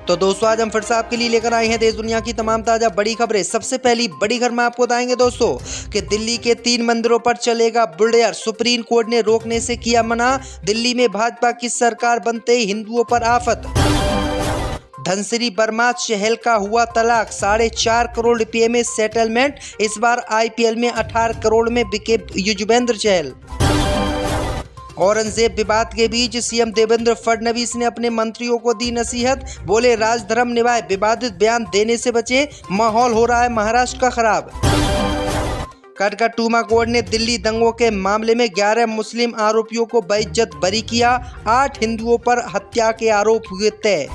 तो दोस्तों आज हम फिर से आपके लिए लेकर आए हैं देश दुनिया की तमाम ताजा बड़ी खबरें। सबसे पहली बड़ी खबर में आपको बताएंगे दोस्तों कि दिल्ली के 3 मंदिरों पर चलेगा बुलडोजर, सुप्रीम कोर्ट ने रोकने से किया मना। दिल्ली में भाजपा की सरकार बनते ही हिंदुओं पर आफत। धनसिरी वर्मा चहल का हुआ तलाक, 4.5 करोड़ रुपये में सेटलमेंट। इस बार आईपीएल में 18 करोड़ में बिके युजवेंद्र चहल। औरंगजेब विवाद के बीच सीएम देवेंद्र फडणवीस ने अपने मंत्रियों को दी नसीहत, बोले राजधर्म निभाए, विवादित बयान देने से बचे, माहौल हो रहा है महाराष्ट्र का खराब। कटकटुमा कोर्ट ने दिल्ली दंगों के मामले में 11 मुस्लिम आरोपियों को बेइज्जत बरी किया, 8 हिंदुओं पर हत्या के आरोप हुए तय।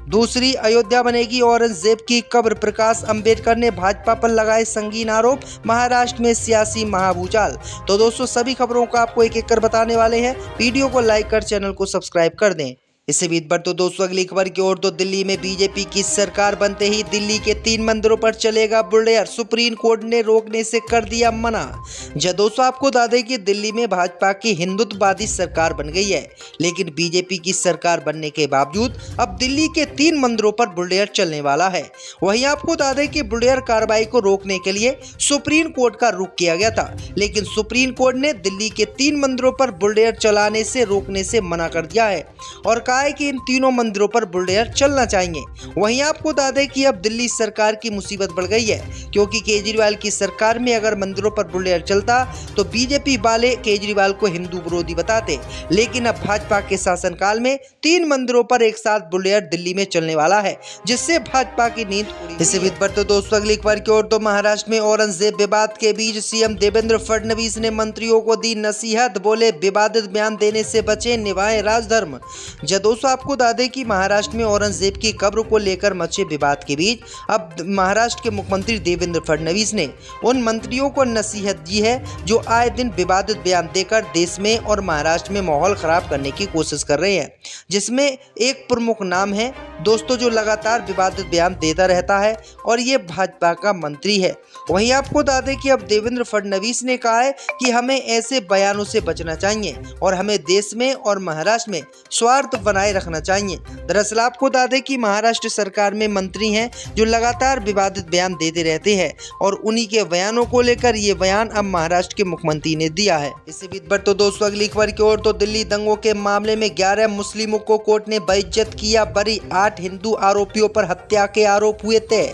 दूसरी अयोध्या बनेगी औरंगजेब की कब्र, प्रकाश अंबेडकर ने भाजपा पर लगाए संगीन आरोप, महाराष्ट्र में सियासी महाभूचाल। तो दोस्तों सभी खबरों को आपको एक एक कर बताने वाले हैं, वीडियो को लाइक कर चैनल को सब्सक्राइब कर दें। इससे बीच पर तो दोस्तों अगली खबर की ओर, तो दिल्ली में बीजेपी की सरकार बनते ही दिल्ली के 3 मंदिरों पर चलेगा बुलडोजर, सुप्रीम कोर्ट ने रोकने से कर दिया मना। जब दोस्तों आपको बता दें कि दिल्ली में भाजपा की हिंदुत्ववादी सरकार बन गई है, लेकिन बीजेपी की सरकार बनने के बावजूद अब दिल्ली के 3 मंदिरों पर बुलडोजर चलने वाला है। वहीं आपको बता दें कि बुलडोजर कार्रवाई को रोकने के लिए सुप्रीम कोर्ट का रुख किया गया था, लेकिन सुप्रीम कोर्ट ने दिल्ली के 3 मंदिरों पर बुलडोजर चलाने से रोकने से मना कर दिया है और कहा है कि इन तीनों मंदिरों पर बुलडोजर चलना चाहिए। वहीं आपको बता दें कि अब दिल्ली सरकार की मुसीबत बढ़ गई है, क्योंकि केजरीवाल की सरकार में अगर मंदिरों पर बुलडोजर चलता तो बीजेपी वाले केजरीवाल को हिंदू विरोधी बताते, लेकिन अब भाजपा के शासनकाल में 3 मंदिरों पर एक साथ बुलडोजर दिल्ली में चलने वाला है, जिससे भाजपा की नींद उड़ी। इसी बीच पर तो दोस्तों अगली खबर की ओर, तो महाराष्ट्र में औरंगजेब विवाद के बीच सीएम देवेंद्र फडणवीस ने मंत्रियों को दी नसीहत, बोले विवादित बयान देने से बचे, निभाएं राजधर्म। दोस्तों आपको बता दें कि महाराष्ट्र में औरंगजेब की कब्र को लेकर मचे विवाद के बीच अब महाराष्ट्र के मुख्यमंत्री देवेंद्र फडणवीस ने उन मंत्रियों को नसीहत दी है जो आए दिन विवादित बयान देकर देश में और महाराष्ट्र में माहौल खराब करने की कोशिश कर रहे हैं, जिसमें एक प्रमुख नाम है दोस्तों जो लगातार विवादित बयान देता रहता है और ये भाजपा का मंत्री है। वहीं आपको बता दें कि अब देवेंद्र फडणवीस ने कहा है कि हमें ऐसे बयानों से बचना चाहिए और हमें देश में और महाराष्ट्र में स्वार्थ बनाए रखना चाहिए। दरअसल आपको बता दें कि महाराष्ट्र सरकार में मंत्री हैं जो लगातार विवादित बयान देते रहते हैं और उन्हीं के बयानों को लेकर ये बयान अब महाराष्ट्र के मुख्यमंत्री ने दिया है। इसी बीच पर तो दोस्तों अगली खबर की ओर, तो दिल्ली दंगों के मामले में 11 मुस्लिमों को कोर्ट ने बेइज्जत किया बरी, 8 हिंदू आरोपियों पर हत्या के आरोप हुए तय।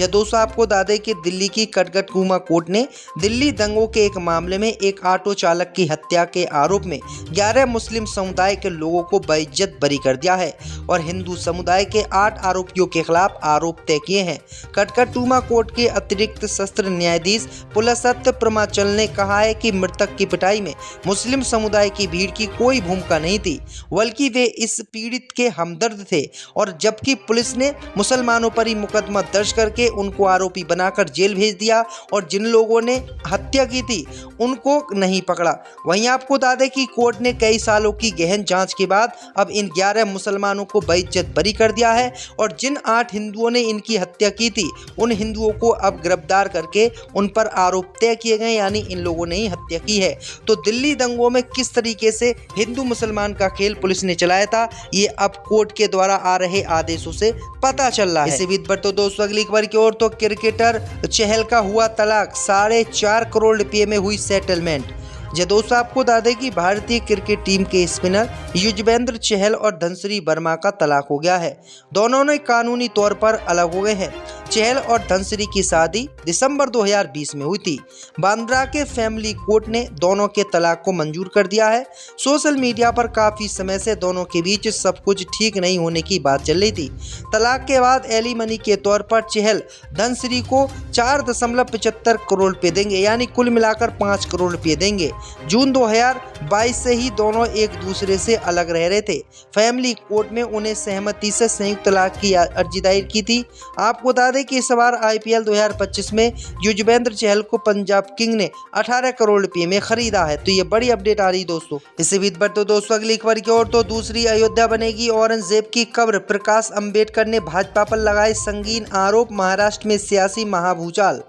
दोस्तों आपको बता दें कि दिल्ली की कटकटुमा कोर्ट ने दिल्ली दंगों के एक मामले में एक ऑटो चालक की हत्या के आरोप में 11 मुस्लिम समुदाय के लोगों को बेइज्जत बरी कर दिया है और हिंदू समुदाय के 8 आरोपियों के खिलाफ आरोप तय किए हैं। कटकटुमा कोर्ट के अतिरिक्त सत्र न्यायाधीश पुलसत्य प्रमाचल ने कहा है कि मृतक की पिटाई में मुस्लिम समुदाय की भीड़ की कोई भूमिका नहीं थी, बल्कि वे इस पीड़ित के हमदर्द थे और जबकि पुलिस ने मुसलमानों पर ही मुकदमा दर्ज करके उनको आरोपी बनाकर जेल भेज दिया और जिन लोगों ने हत्या की थी उनको नहीं पकड़ा। वहीं आपको बता दें कि कोर्ट ने कई सालों की गहन जांच के बाद अब इन 11 मुसलमानों को बेइज्जत बरी कर दिया है और जिन 8 हिंदुओं ने इनकी हत्या की थी उन हिंदुओं को अब गिरफ्तार करके उन पर आरोप तय किए गए, यानी इन लोगों ने ही हत्या की है। तो दिल्ली दंगों में किस तरीके से हिंदू मुसलमान का खेल पुलिस ने चलाया था, ये अब कोर्ट के द्वारा आ रहे आदेशों से पता चल रहा है। इसी बीच पर तो दोस्तों अगली खबर की ओर, तो क्रिकेटर चहल का हुआ तलाक, 4.5 करोड़ रुपये में हुई सेटलमेंट। दोस्तों आपको बता दें कि भारतीय क्रिकेट टीम के स्पिनर युजवेंद्र चहल और धनसिरी वर्मा का तलाक हो गया है। दोनों ने कानूनी तौर पर अलग हो गए हैं। चहल और धनसिरी की शादी दिसंबर 2020 में हुई थी। बांद्रा के फैमिली कोर्ट ने दोनों के तलाक को मंजूर कर दिया है। सोशल मीडिया पर काफी समय से दोनों के बीच सब कुछ ठीक नहीं होने की बात चल रही थी। तलाक के बाद एलिमनी के तौर पर चहल धनसिरी को 4.75 करोड़ रुपए देंगे, यानी कुल मिलाकर 5 करोड़ रुपए देंगे। जून 2022 से ही दोनों एक दूसरे से अलग रह रहे थे। फैमिली कोर्ट में उन्हें सहमति से संयुक्त तलाक की अर्जी दायर की थी। आपको बता दें दें कि इस बार IPL 2025 में युजवेंद्र चहल को पंजाब किंग ने 18 करोड़ रुपए में खरीदा है। तो ये बड़ी अपडेट आ रही दोस्तों। इससे भी बढ़ते दोस्तों अगली खबर की ओर। तो दूसरी अयोध्या बनेगी औरंगजेब की कब्र, प्रकाश अंबेडकर ने भाजपा पर लगाए संगीन आरोप, महाराष्ट्र में सियासी महाभूचाल।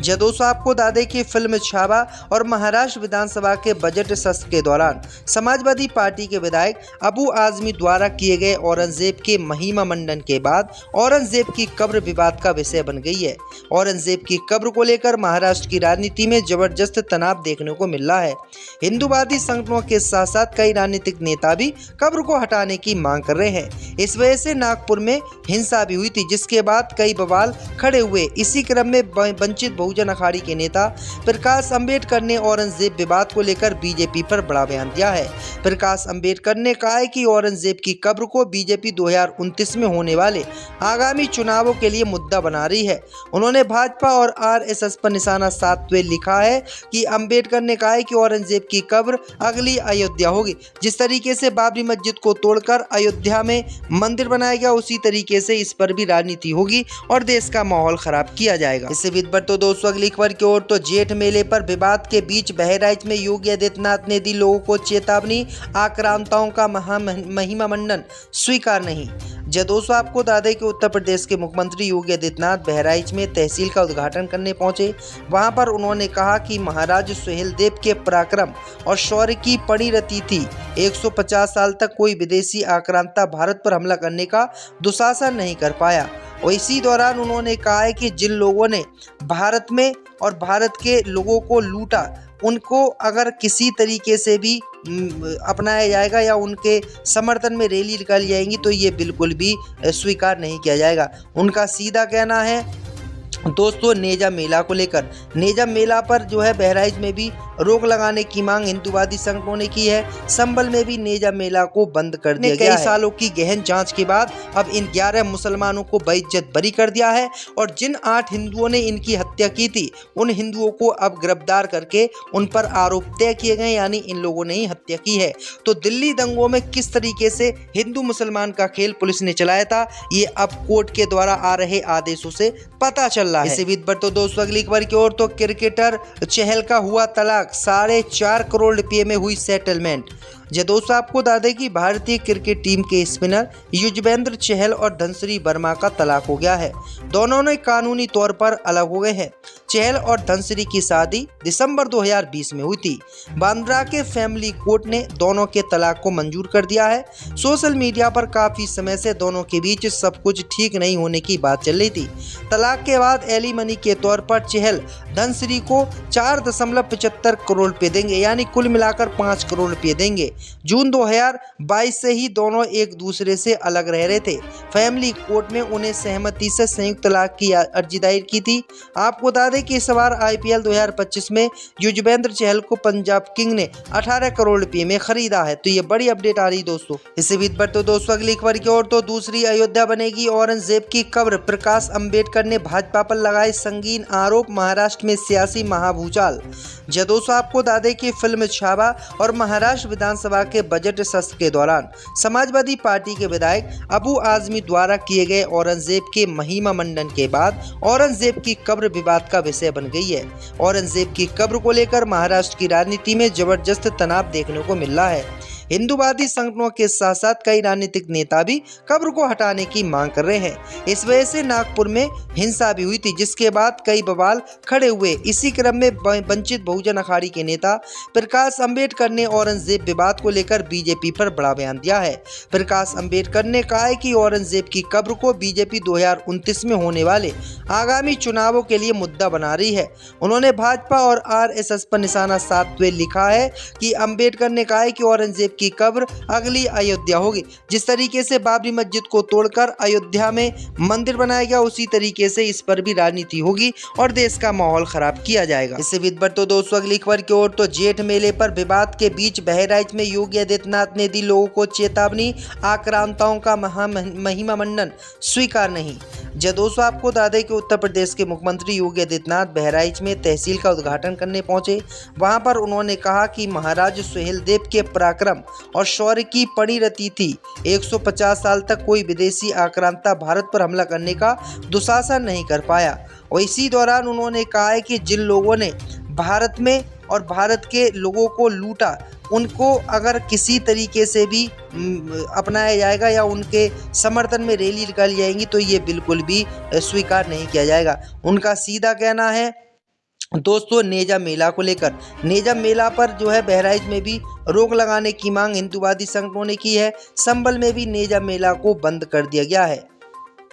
दोस्तों आपको बता दें कि फिल्म छावा और महाराष्ट्र विधानसभा के बजट सत्र के दौरान समाजवादी पार्टी के विधायक अबू आजमी द्वारा किए गए औरंगजेब के महिमा मंडन के बाद औरंगजेब की कब्र विवाद का विषय बन गई है। औरंगजेब की कब्र को लेकर महाराष्ट्र की राजनीति में जबरदस्त तनाव देखने को मिल रहा है। हिंदूवादी संगठनों के साथ साथ कई राजनीतिक नेता भी कब्र को हटाने की मांग कर रहे हैं। इस वजह से नागपुर में हिंसा भी हुई थी, जिसके बाद कई बवाल खड़े हुए। इसी क्रम में वंचित बहुजन अखाड़ी के नेता प्रकाश अंबेडकर ने औरंगजेब विवाद को लेकर बीजेपी पर बड़ा बयान दिया है। प्रकाश अंबेडकर ने कहा है कि औरंगजेब की कब्र को बीजेपी 2029 में होने वाले आगामी चुनावों के लिए मुद्दा बना रही है। उन्होंने भाजपा और RSS पर निशाना साधते हुए लिखा है कि अंबेडकर ने कहा है कि औरंगजेब की कब्र अगली अयोध्या होगी। जिस तरीके से बाबरी मस्जिद को तोड़कर अयोध्या में मंदिर बनाया गया, उसी तरीके से इस पर भी राजनीति होगी और देश का माहौल खराब किया जाएगा। इससे भी तो दोस्तों अगली खबर की ओर। तो जेठ मेले पर विवाद के बीच बहराइच में योगी आदित्यनाथ ने दी लोगों को चेतावनी, आक्रांताओं का महिमा मंडन स्वीकार नहीं। दोस्तों आपको बता दें कि उत्तर प्रदेश के मुख्यमंत्री योगी आदित्यनाथ बहराइच में तहसील का उद्घाटन करने पहुंचे। वहां पर उन्होंने कहा कि महाराज सुहेलदेव के पराक्रम और शौर्य की परिणति थी। 150 साल तक कोई विदेशी आक्रांता भारत पर हमला करने का दुस्साहस नहीं कर पाया। और इसी दौरान उन्होंने कहा है कि जिन लोगों ने भारत में और भारत के लोगों को लूटा, उनको अगर किसी तरीके से भी अपनाया जाएगा या उनके समर्थन में रैली निकाली जाएंगी तो ये बिल्कुल भी स्वीकार नहीं किया जाएगा। उनका सीधा कहना है दोस्तों नेजा मेला को लेकर, नेजा मेला पर जो है बहराइच में भी रोक लगाने की मांग हिंदूवादी संगठनों ने की है। संभल में भी नेजा मेला को बंद कर दिया गया है। कई सालों की गहन जांच के बाद अब इन 11 मुसलमानों को बेइज्जत बरी कर दिया है और जिन 8 हिंदुओं ने इनकी हत्या की थी, उन हिंदुओं को अब गिरफ्तार करके उन पर आरोप तय किए गए, यानी इन लोगों ने ही हत्या की है। तो दिल्ली दंगों में किस तरीके से हिंदू मुसलमान का खेल पुलिस ने चलाया था, ये अब कोर्ट के द्वारा आ रहे आदेशों से पता चल रहा है। इसी बीच पर तो दोस्तों अगली खबर की ओर। तो क्रिकेटर चहल का हुआ तलाक, 4.5 करोड़ रुपए में हुई सेटलमेंट। दोस्तों आपको बता दें कि भारतीय क्रिकेट टीम के स्पिनर युजवेंद्र चहल और धनश्री वर्मा का तलाक हो गया है। दोनों ने कानूनी तौर पर अलग हो गए हैं। चहल और धनश्री की शादी दिसंबर 2020 में हुई थी। बांद्रा के फैमिली कोर्ट ने दोनों के तलाक को मंजूर कर दिया है। सोशल मीडिया पर काफी समय से दोनों के बीच सब कुछ ठीक नहीं होने की बात चल रही थी। तलाक के बाद एलिमनी के तौर पर चहल धनश्री को 4.75 करोड़ रुपए देंगे, यानी कुल मिलाकर 5 करोड़ रुपए देंगे। जून 2022 से ही दोनों एक दूसरे से अलग रह रहे थे। फैमिली कोर्ट में उन्हें सहमति से संयुक्त तलाक की अर्जी दायर की थी। आपको बता दें कि इस बार IPL 2025 में युजवेंद्र चहल को पंजाब किंग ने 18 करोड़ रुपए में खरीदा है। तो ये बड़ी अपडेट आ रही दोस्तों। इससे भी बढ़ते दोस्तों अगली खबर की ओर। तो दूसरी अयोध्या बनेगी औरंगजेब की कब्र, प्रकाश अंबेडकर ने भाजपा पर लगाए संगीन आरोप, महाराष्ट्र में सियासी महाभूचाल। दोस्तों आपको बता दें कि फिल्म छावा और महाराष्ट्र विधानसभा के बजट सत्र के दौरान समाजवादी पार्टी के विधायक अबू आजमी द्वारा किए गए औरंगजेब के महिमा मंडन के बाद औरंगजेब की कब्र विवाद का विषय बन गई है। औरंगजेब की कब्र को लेकर महाराष्ट्र की राजनीति में जबरदस्त तनाव देखने को मिल रहा है। हिंदूवादी संगठनों के साथ साथ कई राजनीतिक नेता भी कब्र को हटाने की मांग कर रहे हैं। इस वजह से नागपुर में हिंसा भी हुई थी, जिसके बाद कई बवाल खड़े हुए। इसी क्रम में वंचित बहुजन अखाड़ी के नेता प्रकाश अंबेडकर ने औरंगजेब विवाद को लेकर बीजेपी पर बड़ा बयान दिया है। प्रकाश अंबेडकर ने कहा है कि औरंगजेब की कब्र को बीजेपी 2029 में होने वाले आगामी चुनावों के लिए मुद्दा बना रही है। उन्होंने भाजपा और RSS पर निशाना साधते हुए लिखा है कि अंबेडकर ने कहा है कि औरंगजेब की कब्र अगली अयोध्या होगी। जिस तरीके से बाबरी मस्जिद को तोड़कर अयोध्या में मंदिर बनाया गया, उसी तरीके से इस पर भी राजनीति होगी और देश का माहौल खराब किया जाएगा। इससे भी तो दोस्तों अगली खबर की ओर। तो जेठ मेले पर विवाद के बीच बहराइच में योगी आदित्यनाथ ने दी लोगों को चेतावनी, आक्रांताओं का महिमा मंडन स्वीकार नहीं। जी दोस्तों, आपको बता दें कि उत्तर प्रदेश के मुख्यमंत्री योगी आदित्यनाथ बहराइच में तहसील का उद्घाटन करने पहुंचे। वहां पर उन्होंने कहा कि महाराज सुहेलदेव के पराक्रम और शौर्य की पणिरति थी। 150 साल तक कोई विदेशी आक्रांता भारत पर हमला करने का दुशासन नहीं कर पाया। और इसी दौरान उन्होंने कहा है कि जिन लोगों ने भारत में और भारत के लोगों को लूटा, उनको अगर किसी तरीके से भी अपनाया जाएगा या उनके समर्थन में रैली निकाली जाएंगी तो ये बिल्कुल भी स्वीकार नहीं किया जाएगा। उनका सीधा कहना है दोस्तों नेजा मेला को लेकर। नेजा मेला पर जो है बहराइच में भी रोक लगाने की मांग हिंदूवादी संगठनों ने की है। संभल में भी नेजा मेला को बंद कर दिया गया है।